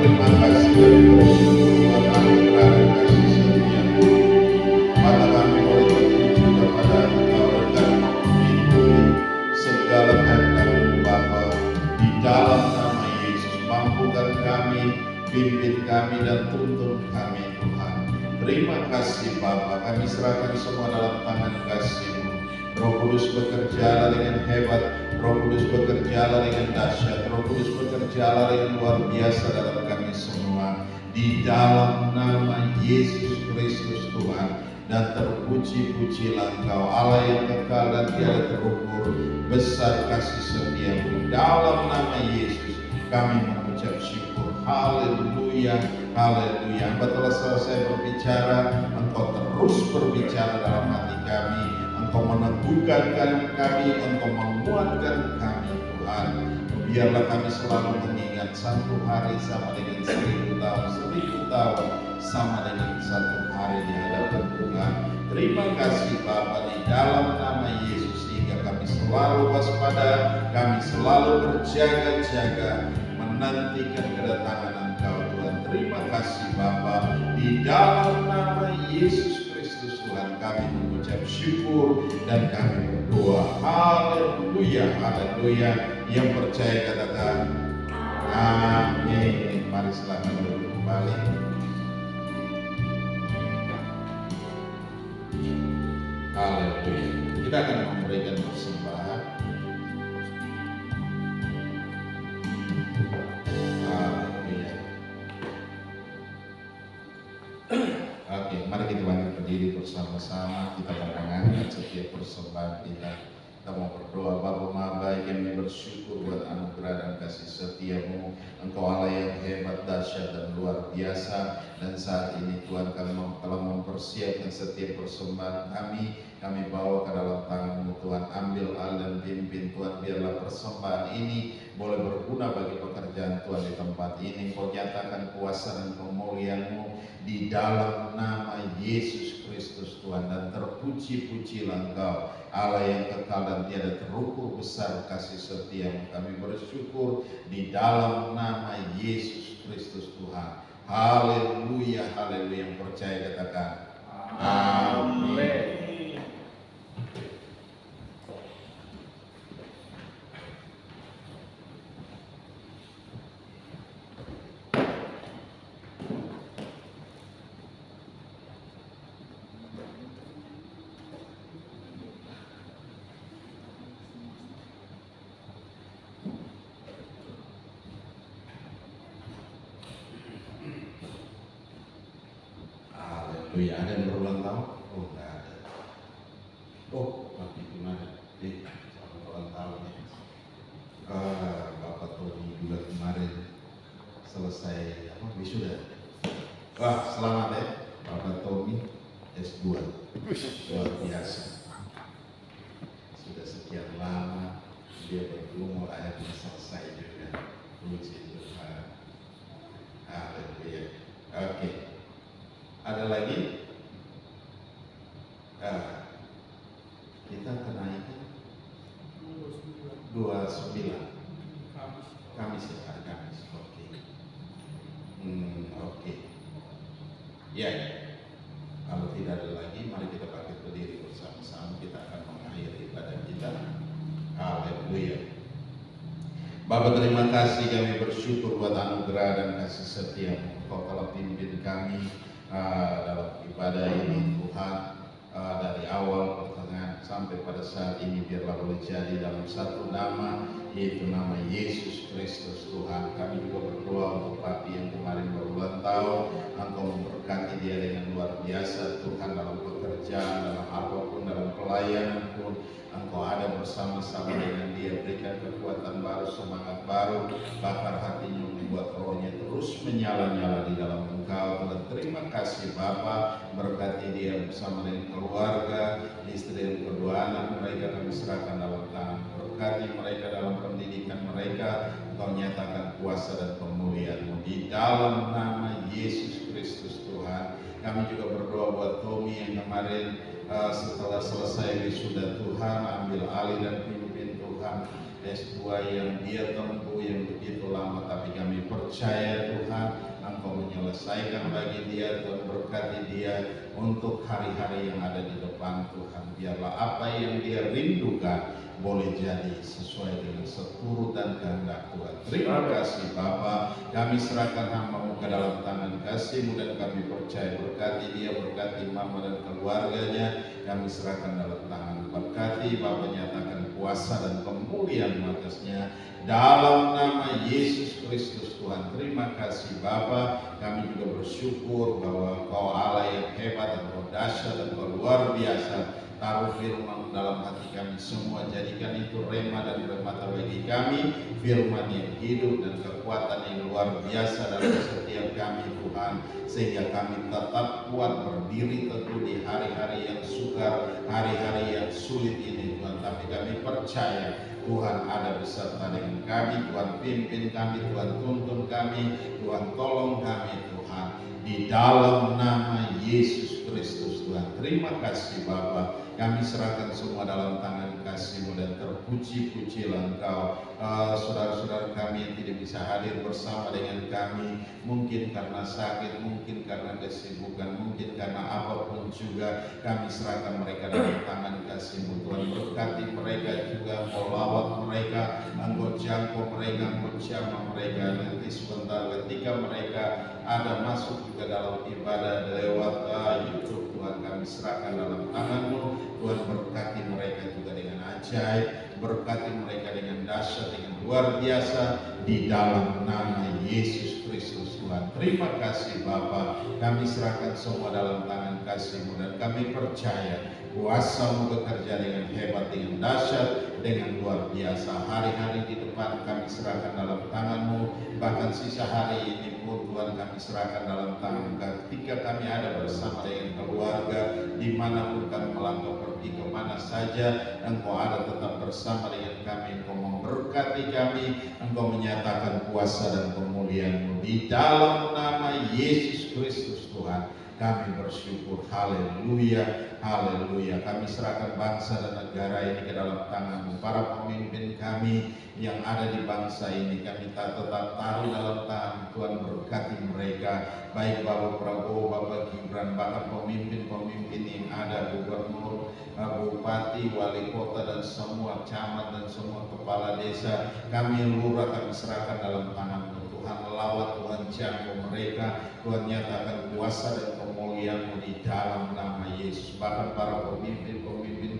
terima kasih kami bersyukur buat anugerah dan kasih setia-Mu. Mata kami boleh tertuju kepada Engkau dan mengikuti segala kehendak-Mu Bapa. Di dalam nama Yesus, mampukan kami, pimpin kami dan tuntun kami Tuhan. Terima kasih Bapa, kami serahkan semua dalam tangan kasih-Mu. Roh Kudus bekerjalah dengan hebat, Roh Kudus bekerjalah dengan dahsyat, Roh Kudus bekerjalah dengan luar biasa dalam kami semua. Di dalam nama Yesus Kristus Tuhan, dan terpuji-pujilah Engkau Allah yang kekal dan tiada terukur, besar kasih setia-Mu. Dalam nama Yesus kami mengucap syukur. Haleluya, haleluya. Engkau telah selesai berbicara, Engkau terus berbicara dalam hati kami. Engkau meneguhkan kami, Engkau menguatkan kami Tuhan. Biarlah kami selalu mengingat satu hari sama dengan 1000 tahun, 1000 tahun sama dengan satu hari di hadapan Tuhan. Terima kasih Bapa, di dalam nama Yesus, sehingga kami selalu waspada, kami selalu berjaga-jaga menantikan kedatangan Engkau Tuhan. Terima kasih Bapa, di dalam nama Yesus Kristus Tuhan kami mengucap syukur dan kami berdoa. Haleluya, haleluya. Yang percaya katakan amin. Mari silakan duduk kembali. Haleluya. Kita akan memberikan persembahan. Haleluya. Oke, mari kita bangkit berdiri bersama-sama. Kita akan mengangkat setiap persembahan kita. Kita mau berdoa. Bapa Maha Baik, kami bersyukur buat anugerah dan kasih setia-Mu. Engkau Allah yang hebat, dahsyat dan luar biasa. Dan saat ini Tuhan, kami telah mempersiapkan setiap persembahan kami. Kami bawa ke dalam tangan-Mu Tuhan. Ambil alih dan pimpin Tuhan. Biarlah persembahan ini boleh berguna bagi pekerjaan Tuhan di tempat ini. Kau nyatakan kuasa dan kemuliaan-Mu di dalam nama Yesus Kristus Tuhan. Dan terpuji-pujilah Engkau Allah yang kekal dan tiada terukur, besar kasih setia-Mu. Kami bersyukur di dalam nama Yesus Kristus Tuhan. Haleluya, haleluya. Yang percaya katakan amin. Ada yang berulang tahun? Oh, nggak ada. Oh, tapi gimana? Selamat ulang tahun ya. Bapak Tony juga kemarin selesai wisuda. Wah, selamat ya, Bapak Tony S2. Luar biasa. Sudah sekian lama dia bergumul, akhirnya selesai juga. Puji Tuhan. Haleluya. Oke. Ada lagi? Kita kenaikan 29 Kamis ya, hari Kamis. Oke. Oke. Ya. Kalau tidak ada lagi, mari kita bangkit berdiri bersama-sama. Kita akan mengakhiri ibadah kita. Haleluya. Bapak, terima kasih, kami bersyukur buat anugerah dan kasih setia-Mu. Kau telah pimpin kami dalam ibadah ini Tuhan, dari awal, pertengahan sampai pada saat ini. Biarlah boleh jadi dalam satu nama, yaitu nama Yesus Kristus Tuhan. Kami juga berdoa untuk Papi yang kemarin berulang tahun. Engkau memberkati dia dengan luar biasa Tuhan, dalam pekerjaan, dalam apapun, dalam pelayanan pun Engkau ada bersama-sama dengan dia. Berikan kekuatan baru, semangat baru, bakar hatinya, membuat rohnya terus menyala-nyala di dalam Engkau. Tuhan, terima kasih Bapa, berkati dia bersama dengan keluarga, istri dan kedua anak mereka kami serahkan dalam tangan. Berkati mereka dalam pendidikan mereka. Engkau nyatakan kuasa dan kemuliaan-Mu di dalam nama Yesus Kristus Tuhan. Kami juga berdoa buat Tommy yang kemarin setelah selesai wisuda Tuhan, ambil alih dan pimpin Tuhan S2 yang dia tempuh yang begitu lama, tapi kami percaya percaya Tuhan Engkau menyelesaikan bagi dia. Tuhan berkati dia untuk hari-hari yang ada di depan Tuhan. Biarlah apa yang dia rindukan boleh jadi sesuai dengan seturut dan kehendak Tuhan. Terima kasih Bapa, kami serahkan hamba-Mu ke dalam tangan kasih-Mu dan kami percaya. Berkati dia, berkati mama dan keluarganya, kami serahkan dalam tangan. Berkati Bapa, nyatakan kuasa dan kemuliaan atasnya dalam nama Yesus Kristus Tuhan. Terima kasih Bapa, kami juga bersyukur bahwa Engkau Allah yang hebat, Engkau dahsyat, Engkau luar biasa. Taruh firman dalam hati kami semua, jadikan itu rema dan permata bagi kami, firman yang hidup dan kekuatan yang luar biasa dalam setiap kami Tuhan, sehingga kami tetap kuat berdiri teguh di hari-hari yang sukar, hari-hari yang sulit ini Tuhan. Tapi kami percaya Tuhan ada beserta dengan kami. Tuhan pimpin kami, Tuhan tuntun kami, Tuhan tolong kami Tuhan, di dalam nama Yesus Kristus Tuhan. Terima kasih Bapa, kami serahkan semua dalam tangan kasih-Mu dan terpuji-pujilah Engkau. Saudara-saudara kami yang tidak bisa hadir bersama dengan kami, mungkin karena sakit, mungkin karena kesibukan, mungkin karena apapun juga, kami serahkan mereka dalam tangan kasih-Mu. Tuhan berkati mereka juga, Engkau lawat mereka, Engkau jangkau mereka, Engkau jamah mereka. Nanti sebentar ketika mereka ada masuk juga dalam ibadah lewat YouTube, Tuhan kami serahkan dalam tangan-Mu. Tuhan berkati mereka juga dengan ajaib, berkati mereka dengan dahsyat, dengan luar biasa di dalam nama Yesus Kristus Tuhan. Terima kasih Bapa, kami serahkan semua dalam tangan kasih-Mu dan kami percaya kuasa-Mu bekerja dengan hebat, dengan dahsyat, dengan luar biasa. Hari-hari di depan kami serahkan dalam tangan-Mu, bahkan sisa hari ini pun Tuhan kami serahkan dalam tangan. Ketika kami ada bersama dengan keluarga, dimanapun kami melangkah pergi kemana saja, Engkau ada tetap bersama dengan kami. Engkau memberkati kami, Engkau menyatakan kuasa dan kemuliaan-Mu di dalam nama Yesus Kristus Tuhan. Kami bersyukur, haleluya, haleluya. Kami serahkan bangsa dan negara ini ke dalam tangan-Mu. Para pemimpin kami yang ada di bangsa ini, kami tetap taruh dalam tangan Tuhan. Berkati mereka, baik Bapak Prabowo, Bapak Gibran, bahkan pemimpin-pemimpin yang ada, gubernur, bupati, wali kota, dan semua camat dan semua kepala desa, kami lurah, kami serahkan dalam tangan-Mu. Tuhan lawat, Tuhan jangkau mereka, Tuhan nyatakan kuasa dan kemuliaan-Mu di dalam nama Yesus. Bahkan para pemimpin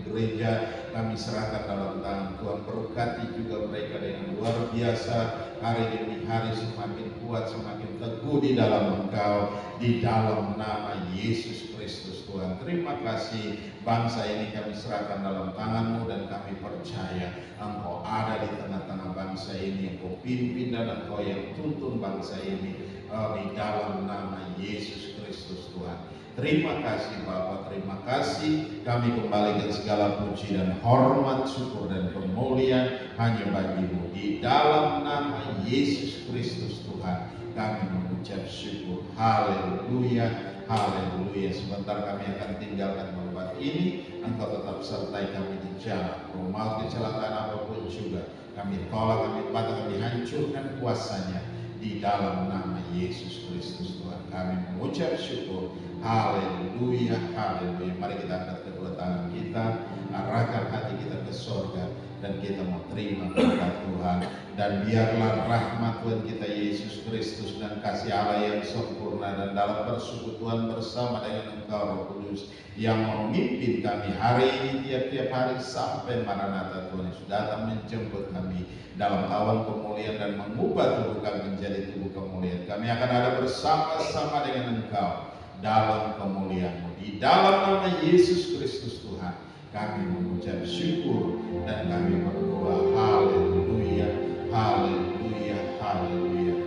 gereja kami serahkan dalam tangan Tuhan. Berkati juga mereka dengan luar biasa, hari demi hari semakin kuat, semakin teguh di dalam Engkau, di dalam nama Yesus Kristus Tuhan. Terima kasih, bangsa ini kami serahkan dalam tangan-Mu dan kami percaya Engkau ada di tengah-tengah bangsa ini. Engkau pimpin dan Engkau yang tuntun bangsa ini di dalam nama Yesus Kristus Tuhan. Terima kasih Bapa, terima kasih. Kami kembalikan segala puji dan hormat, syukur dan kemuliaan hanya bagi-Mu. Di dalam nama Yesus Kristus Tuhan kami mengucap syukur. Haleluya, haleluya. Sebentar kami akan tinggalkan tempat ini. Engkau tetap sertai kami di jalan. Mau kecelakaan apapun juga, kami tolak, kami patah, kami hancurkan kuasanya di dalam nama Yesus Kristus Tuhan. Kami mengucap syukur. Haleluya, haleluya. Mari kita angkat kedua tangan kita, arahkan hati kita ke surga, dan kita mau terima berkat Tuhan. Dan biarlah rahmat Tuhan kita Yesus Kristus dan kasih Allah yang sempurna dan dalam persekutuan bersama dengan Engkau Roh Kudus yang memimpin kami hari ini, tiap-tiap hari sampai Maranatha. Tuhan Yesus datang menjemput kami dalam awan kemuliaan dan mengubah tubuh kami menjadi tubuh kemuliaan. Kami akan ada bersama-sama dengan Engkau dalam kemuliaan-Mu. Di dalam nama Yesus Kristus Tuhan kami mengucap syukur dan kami berdoa. Haleluya, haleluya, haleluya.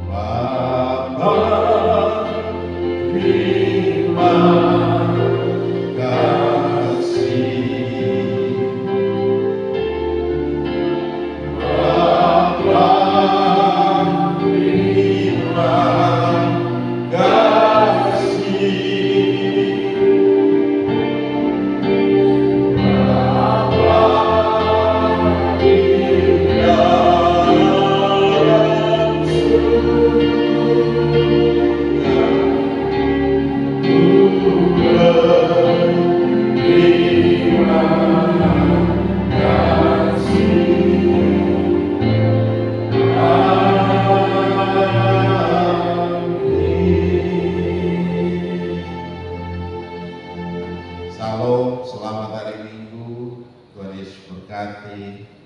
Bapa, terima kasih. Bapa, terima kasih. Salam, selamat hari Minggu, Tuhan Yesus berkati.